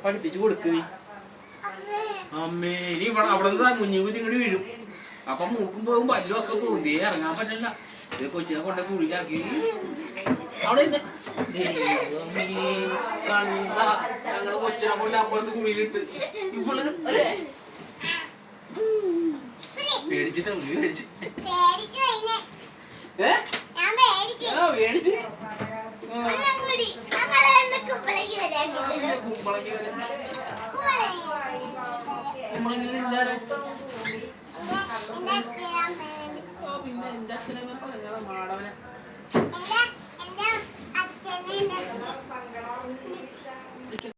പഠിപ്പിച്ചു കൊടുക്ക് നീ. അമ്മേ ഇനി ഇവിടെ അവിടെ നിന്ന് മുഞ്ഞുകുത്തി ഇങ്ങോട്ട് വീഴും. അപ്പൊ മൂക്കും പോകും പല്ലും ഒക്കെ പോകും. ദേ ഇറങ്ങാൻ പറ്റില്ല. ഇത് കൊച്ചിനെ കൊണ്ട കുഴിയിലാക്കി അവിടെ കണ്ട ഞങ്ങള് കൊച്ചിനെ കൊണ്ട് അപ്പുറത്ത് കുഴിയിലിട്ട് ഇവള് പേടിച്ചിട്ടാ പേടിച്ച് പേടിച്ച് പിന്നെ എന്റെ അച്ഛനെ പറഞ്ഞ മാടവനെ